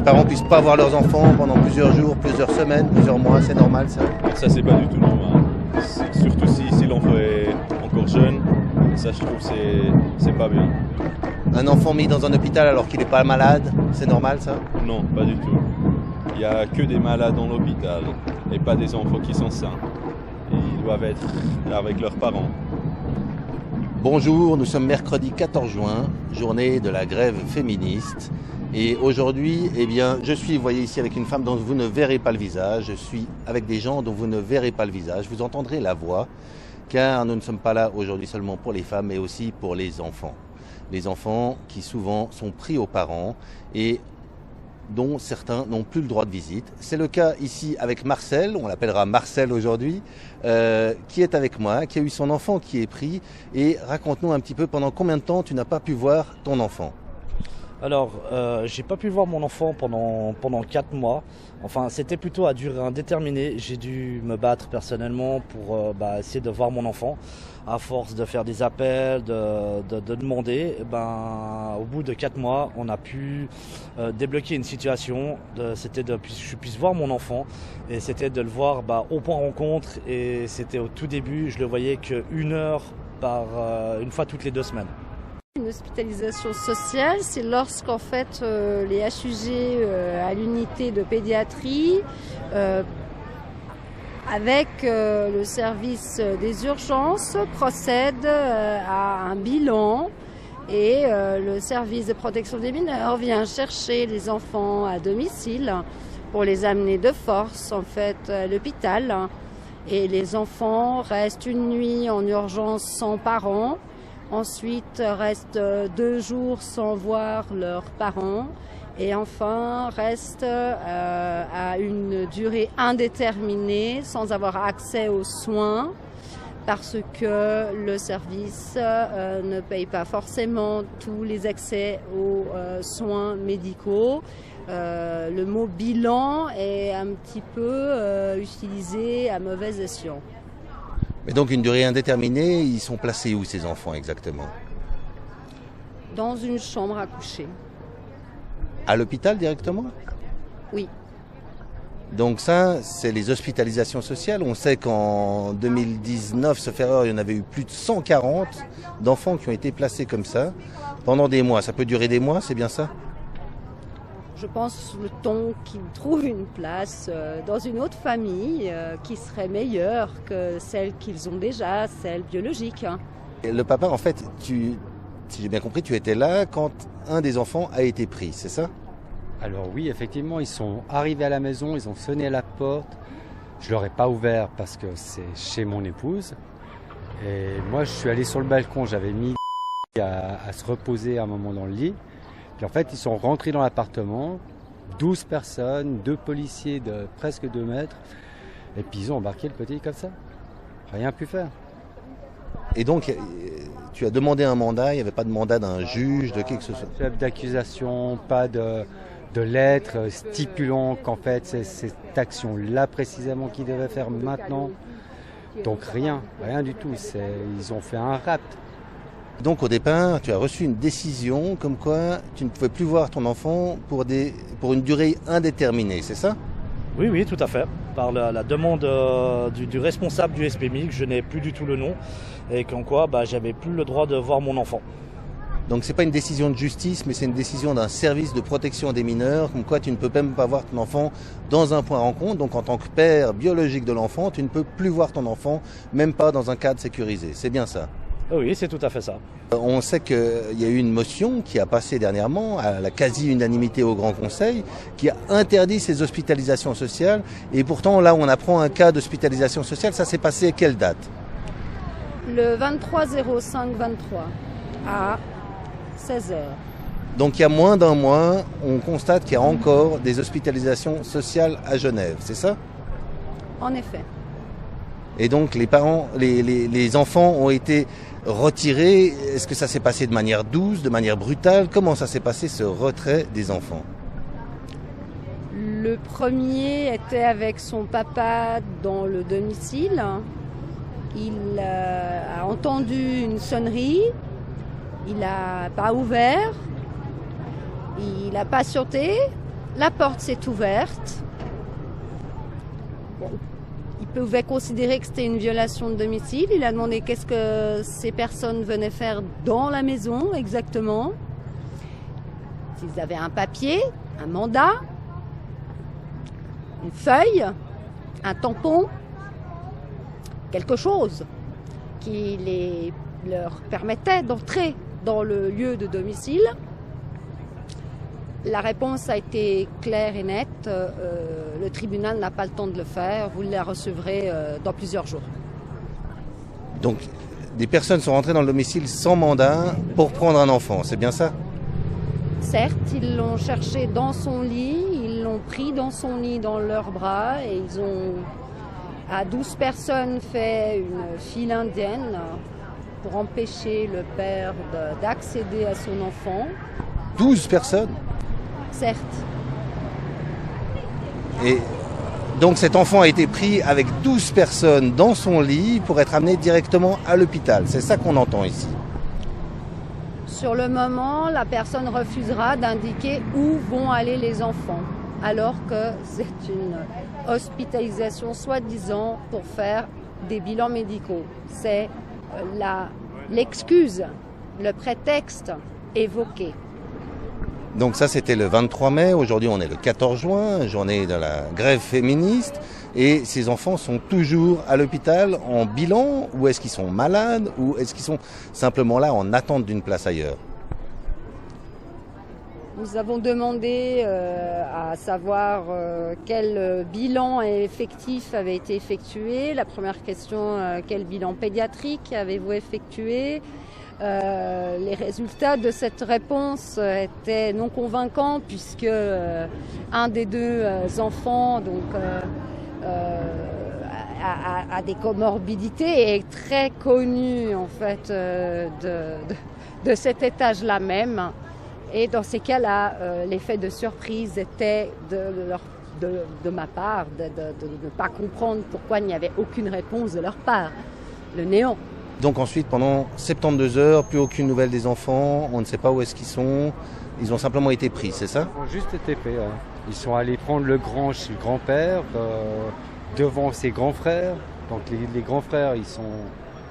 parents puissent pas voir leurs enfants pendant plusieurs jours, plusieurs semaines, plusieurs mois, c'est normal ça? Ça, c'est pas du tout normal. Surtout si l'enfant est encore jeune, ça, je trouve, c'est pas bien. Un enfant mis dans un hôpital alors qu'il n'est pas malade, c'est normal ça? Non, pas du tout. Il n'y a que des malades dans l'hôpital et pas des enfants qui sont sains. Ils doivent être avec leurs parents. Bonjour, nous sommes mercredi 14 juin, journée de la grève féministe. Et aujourd'hui, eh bien, vous voyez ici avec une femme dont vous ne verrez pas le visage. Je suis avec des gens dont vous ne verrez pas le visage. Vous entendrez la voix, car nous ne sommes pas là aujourd'hui seulement pour les femmes, mais aussi pour les enfants. Les enfants qui souvent sont pris aux parents et dont certains n'ont plus le droit de visite. C'est le cas ici avec Marcel, on l'appellera Marcel aujourd'hui, qui est avec moi, qui a eu son enfant qui est pris. Et raconte-nous un petit peu pendant combien de temps tu n'as pas pu voir ton enfant? Alors, j'ai pas pu voir mon enfant pendant 4 mois. Enfin, c'était plutôt à durée indéterminée. J'ai dû me battre personnellement pour essayer de voir mon enfant. À force de faire des appels, de demander, au bout de 4 mois, on a pu débloquer une situation. C'était que je puisse voir mon enfant. Et c'était de le voir au point rencontre. Et c'était au tout début, je le voyais qu'une heure une fois toutes les 2 semaines. Une hospitalisation sociale, c'est lorsqu'en fait les HUG à l'unité de pédiatrie avec le service des urgences procèdent à un bilan et le service de protection des mineurs vient chercher les enfants à domicile pour les amener de force en fait à l'hôpital. Et les enfants restent une nuit en urgence sans parents. Ensuite, restent 2 jours sans voir leurs parents. Et enfin, restent à une durée indéterminée sans avoir accès aux soins parce que le service ne paye pas forcément tous les accès aux soins médicaux. Le mot bilan est un petit peu utilisé à mauvais escient. Mais donc une durée indéterminée, ils sont placés où ces enfants exactement? Dans une chambre à coucher. À l'hôpital directement? Oui. Donc ça, c'est les hospitalisations sociales. On sait qu'en 2019, sauf erreur, il y en avait eu plus de 140 d'enfants qui ont été placés comme ça pendant des mois. Ça peut durer des mois, c'est bien ça? Je pense le temps qu'ils trouvent une place dans une autre famille qui serait meilleure que celle qu'ils ont déjà, celle biologique. Et le papa, en fait, si j'ai bien compris, tu étais là quand un des enfants a été pris, c'est ça? Alors oui, effectivement, ils sont arrivés à la maison, ils ont sonné à la porte. Je leur ai pas ouvert parce que c'est chez mon épouse. Et moi, je suis allé sur le balcon, j'avais mis à se reposer un moment dans le lit. Puis en fait, ils sont rentrés dans l'appartement, 12 personnes, 2 policiers de presque 2 mètres, et puis ils ont embarqué le petit comme ça. Rien pu faire. Et donc, tu as demandé un mandat, il n'y avait pas de mandat d'un juge, de qui que ce soit? Chef d'accusation, pas de lettre stipulant qu'en fait c'est cette action-là précisément qu'ils devaient faire maintenant. Donc rien du tout. Ils ont fait un rapt. Donc au départ, tu as reçu une décision comme quoi tu ne pouvais plus voir ton enfant pour une durée indéterminée, c'est ça? Oui, tout à fait. Par la demande du responsable du SPMI, que je n'ai plus du tout le nom, et qu'en quoi j'avais plus le droit de voir mon enfant. Donc c'est pas une décision de justice, mais c'est une décision d'un service de protection des mineurs, comme quoi tu ne peux même pas voir ton enfant dans un point rencontre. Donc en tant que père biologique de l'enfant, tu ne peux plus voir ton enfant, même pas dans un cadre sécurisé. C'est bien ça? Oui, c'est tout à fait ça. On sait qu'il y a eu une motion qui a passé dernièrement à la quasi-unanimité au Grand Conseil qui a interdit ces hospitalisations sociales. Et pourtant, là, on apprend un cas d'hospitalisation sociale. Ça s'est passé à quelle date? Le 23-05-23 à 16h. Donc il y a moins d'un mois, on constate qu'il y a encore des hospitalisations sociales à Genève, c'est ça? En effet. Et donc les parents, les enfants ont été retirés. Est-ce que ça s'est passé de manière douce, de manière brutale? Comment ça s'est passé ce retrait des enfants? Le premier était avec son papa dans le domicile. Il a entendu une sonnerie. Il n'a pas ouvert. Il a patienté. La porte s'est ouverte. Bon, il pouvait considérer que c'était une violation de domicile. Il a demandé qu'est-ce que ces personnes venaient faire dans la maison exactement. S'ils avaient un papier, un mandat, une feuille, un tampon, quelque chose qui leur permettait d'entrer dans le lieu de domicile. La réponse a été claire et nette. Le tribunal n'a pas le temps de le faire. Vous la recevrez dans plusieurs jours. Donc, des personnes sont rentrées dans le domicile sans mandat pour prendre un enfant, c'est bien ça? Certes, ils l'ont cherché dans son lit, ils l'ont pris dans son lit dans leurs bras et ils ont, à 12 personnes, fait une file indienne pour empêcher le père d'accéder à son enfant. 12 personnes? Certes. Et donc cet enfant a été pris avec 12 personnes dans son lit pour être amené directement à l'hôpital. C'est ça qu'on entend ici. Sur le moment, la personne refusera d'indiquer où vont aller les enfants, alors que c'est une hospitalisation soi-disant pour faire des bilans médicaux. C'est l'excuse, le prétexte évoqué. Donc ça c'était le 23 mai, aujourd'hui on est le 14 juin, journée de la grève féministe, et ces enfants sont toujours à l'hôpital en bilan, ou est-ce qu'ils sont malades, ou est-ce qu'ils sont simplement là en attente d'une place ailleurs? Nous avons demandé à savoir quel bilan effectif avait été effectué. La première question, quel bilan pédiatrique avez-vous effectué? Les résultats de cette réponse étaient non convaincants puisque un des deux enfants a des comorbidités et est très connu en fait de cet étage-là même. Et dans ces cas-là, l'effet de surprise était de ma part de ne pas comprendre pourquoi il n'y avait aucune réponse de leur part. Le néant. Donc ensuite, pendant 72 heures, plus aucune nouvelle des enfants, on ne sait pas où est-ce qu'ils sont, ils ont simplement été pris, c'est ça? Ils ont juste été pris. Ils sont allés prendre le grand chez le grand-père, devant ses grands frères. Donc les grands frères, ils sont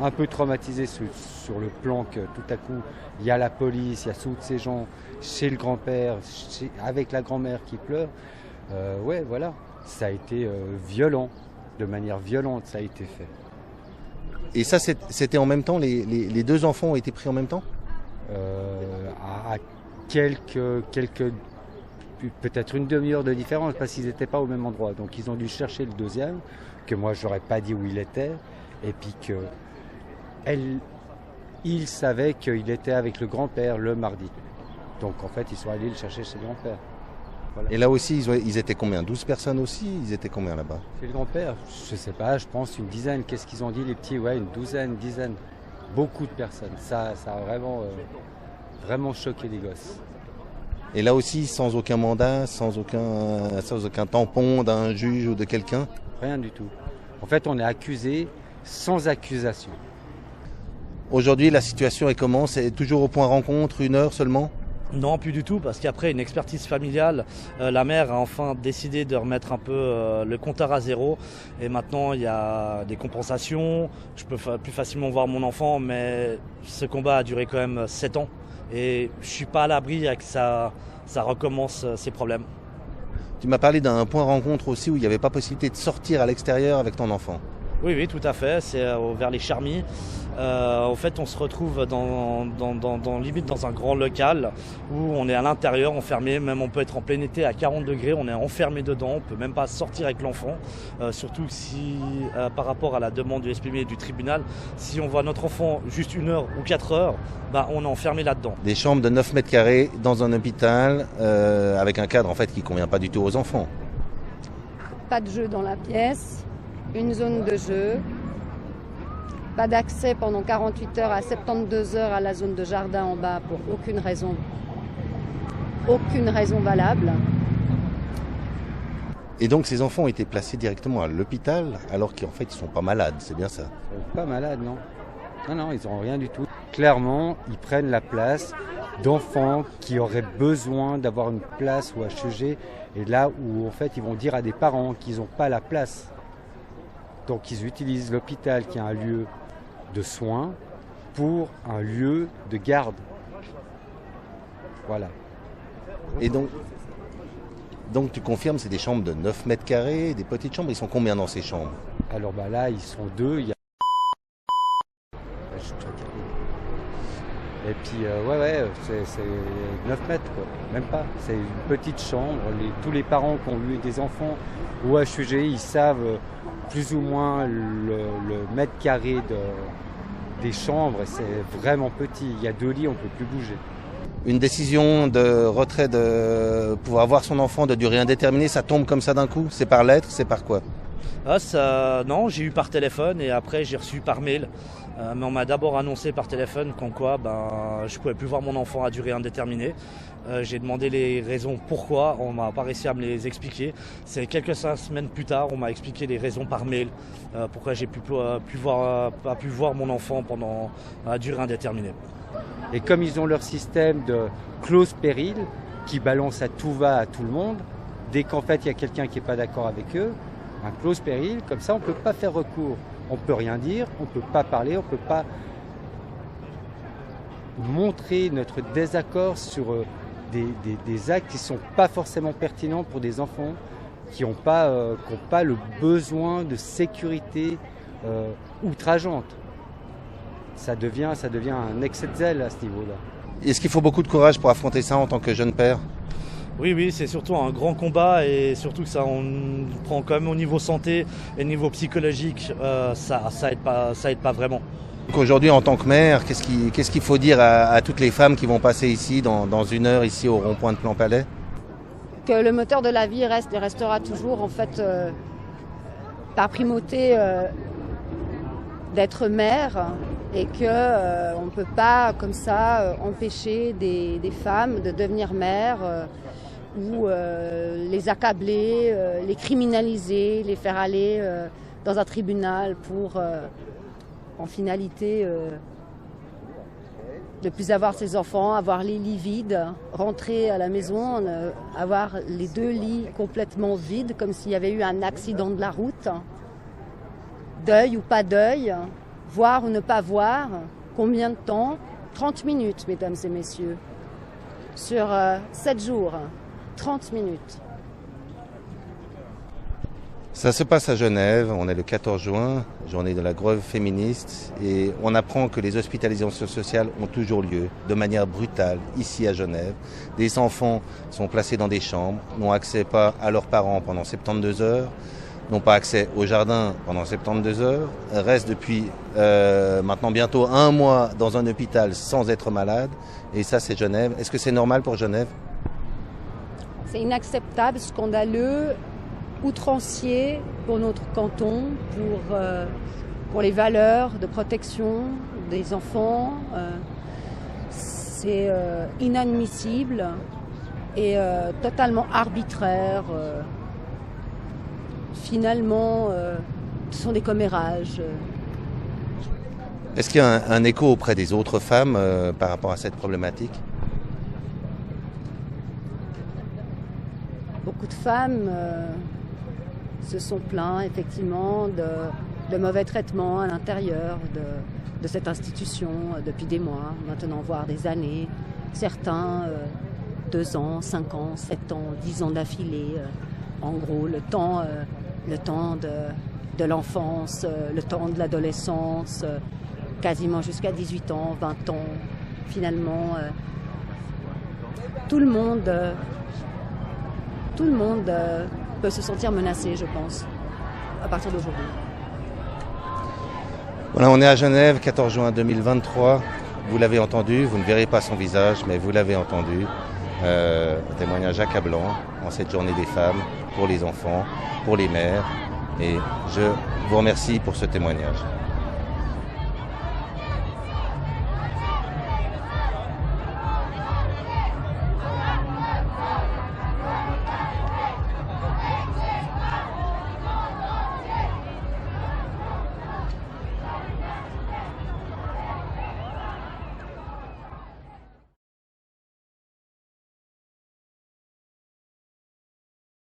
un peu traumatisés sur le plan que tout à coup, il y a la police, il y a toutes ces gens chez le grand-père, avec la grand-mère qui pleure. Ouais, voilà, ça a été violent, de manière violente, ça a été fait. Et ça, c'était en même temps, les deux enfants ont été pris en même temps? À peut-être une demi-heure de différence, parce qu'ils n'étaient pas au même endroit. Donc ils ont dû chercher le deuxième, que moi je n'aurais pas dit où il était, et puis il savait qu'il était avec le grand-père le mardi. Donc en fait, ils sont allés le chercher chez le grand-père. Voilà. Et là aussi, ils étaient combien? 12 personnes aussi? Ils étaient combien là-bas? Chez le grand-père, je sais pas, je pense une dizaine. Qu'est-ce qu'ils ont dit les petits? Ouais, une douzaine, dizaine. Beaucoup de personnes. Ça a vraiment choqué les gosses. Et là aussi, sans aucun mandat, sans aucun tampon d'un juge ou de quelqu'un? Rien du tout. En fait, on est accusé sans accusation. Aujourd'hui, la situation est comment? C'est toujours au point rencontre, 1 heure seulement? Non, plus du tout, parce qu'après une expertise familiale, la mère a enfin décidé de remettre un peu le compteur à zéro. Et maintenant, il y a des compensations. Je peux plus facilement voir mon enfant, mais ce combat a duré quand même 7 ans. Et je suis pas à l'abri que ça recommence ces problèmes. Tu m'as parlé d'un point rencontre aussi où il n'y avait pas possibilité de sortir à l'extérieur avec ton enfant. Oui, tout à fait. C'est vers les Charmies. En fait, on se retrouve limite dans un grand local où on est à l'intérieur, enfermé. Même on peut être en plein été à 40 degrés, on est enfermé dedans. On peut même pas sortir avec l'enfant. Surtout si, par rapport à la demande du SPM et du tribunal, si on voit notre enfant juste 1 heure ou 4 heures, on est enfermé là-dedans. Des chambres de 9 mètres carrés dans un hôpital avec un cadre en fait qui convient pas du tout aux enfants. Pas de jeu dans la pièce, une zone de jeu. Pas d'accès pendant 48 heures à 72 heures à la zone de jardin en bas pour aucune raison valable. Et donc ces enfants ont été placés directement à l'hôpital alors qu'en fait ils sont pas malades, c'est bien ça? Pas malades, non. Non, ils n'ont rien du tout. Clairement, ils prennent la place d'enfants qui auraient besoin d'avoir une place au HEG, et là où en fait ils vont dire à des parents qu'ils n'ont pas la place. Donc ils utilisent l'hôpital qui est un lieu de soins pour un lieu de garde. Voilà. Et donc tu confirmes, c'est des chambres de 9 mètres carrés, des petites chambres. Ils sont combien dans ces chambres? Alors là, ils sont deux. Il y a... Et puis, c'est 9 mètres, quoi. Même pas. C'est une petite chambre. Tous les parents qui ont eu des enfants au HEG, ils savent plus ou moins le mètre carré des chambres. Et c'est vraiment petit. Il y a 2 lits, on ne peut plus bouger. Une décision de retrait de pouvoir voir son enfant de durée indéterminée, ça tombe comme ça d'un coup? C'est par lettre, c'est par quoi? Non, j'ai eu par téléphone et après j'ai reçu par mail. Mais on m'a d'abord annoncé par téléphone qu'en quoi je pouvais plus voir mon enfant à durée indéterminée. J'ai demandé les raisons pourquoi, on m'a pas réussi à me les expliquer. C'est quelques semaines plus tard, on m'a expliqué les raisons par mail, pourquoi j'ai pas pu voir mon enfant pendant à durée indéterminée. Et comme ils ont leur système de clause péril qui balance à tout va à tout le monde, dès qu'en fait il y a quelqu'un qui n'est pas d'accord avec eux, un clause péril, comme ça on ne peut pas faire recours. On ne peut rien dire, on ne peut pas parler, on ne peut pas montrer notre désaccord sur des actes qui ne sont pas forcément pertinents pour des enfants qui n'ont pas le besoin de sécurité outrageante. Ça devient un excès de zèle à ce niveau-là. Est-ce qu'il faut beaucoup de courage pour affronter ça en tant que jeune père? Oui, c'est surtout un grand combat et surtout que ça on prend quand même au niveau santé et niveau psychologique, ça aide pas vraiment. Donc aujourd'hui, en tant que mère, qu'est-ce qu'il faut dire à toutes les femmes qui vont passer ici dans 1 heure ici au rond-point de Plan-Palais? Que le moteur de la vie reste et restera toujours en fait par primauté d'être mère et que on ne peut pas comme ça empêcher des femmes de devenir mères ou les accabler, les criminaliser, les faire aller dans un tribunal pour en finalité ne plus avoir ses enfants, avoir les lits vides, rentrer à la maison, avoir les 2 lits complètement vides comme s'il y avait eu un accident de la route. Deuil ou pas deuil, voir ou ne pas voir, combien de temps? 30 minutes, mesdames et messieurs, sur 7 jours, 30 minutes. Ça se passe à Genève, on est le 14 juin, journée de la grève féministe, et on apprend que les hospitalisations sociales ont toujours lieu, de manière brutale, ici à Genève. Des enfants sont placés dans des chambres, n'ont accès pas à leurs parents pendant 72 heures, n'ont pas accès au jardin pendant 72 heures, restent depuis maintenant bientôt 1 mois dans un hôpital sans être malade, et ça c'est Genève. Est-ce que c'est normal pour Genève? C'est inacceptable, scandaleux, outrancier pour notre canton, pour les valeurs de protection des enfants. C'est inadmissible et totalement arbitraire. Finalement, ce sont des commérages. Est-ce qu'il y a un écho auprès des autres femmes par rapport à cette problématique? Beaucoup de femmes se sont plaintes effectivement de mauvais traitements à l'intérieur de cette institution depuis des mois, maintenant voire des années. Certains 2 ans, 5 ans, 7 ans, 10 ans d'affilée. En gros, le temps de l'enfance, le temps de l'adolescence, quasiment jusqu'à 18 ans, 20 ans. Finalement, tout le monde peut se sentir menacé, je pense, à partir d'aujourd'hui. Voilà, on est à Genève, 14 juin 2023. Vous l'avez entendu, vous ne verrez pas son visage, mais vous l'avez entendu. Un témoignage accablant en cette journée des femmes, pour les enfants, pour les mères. Et je vous remercie pour ce témoignage.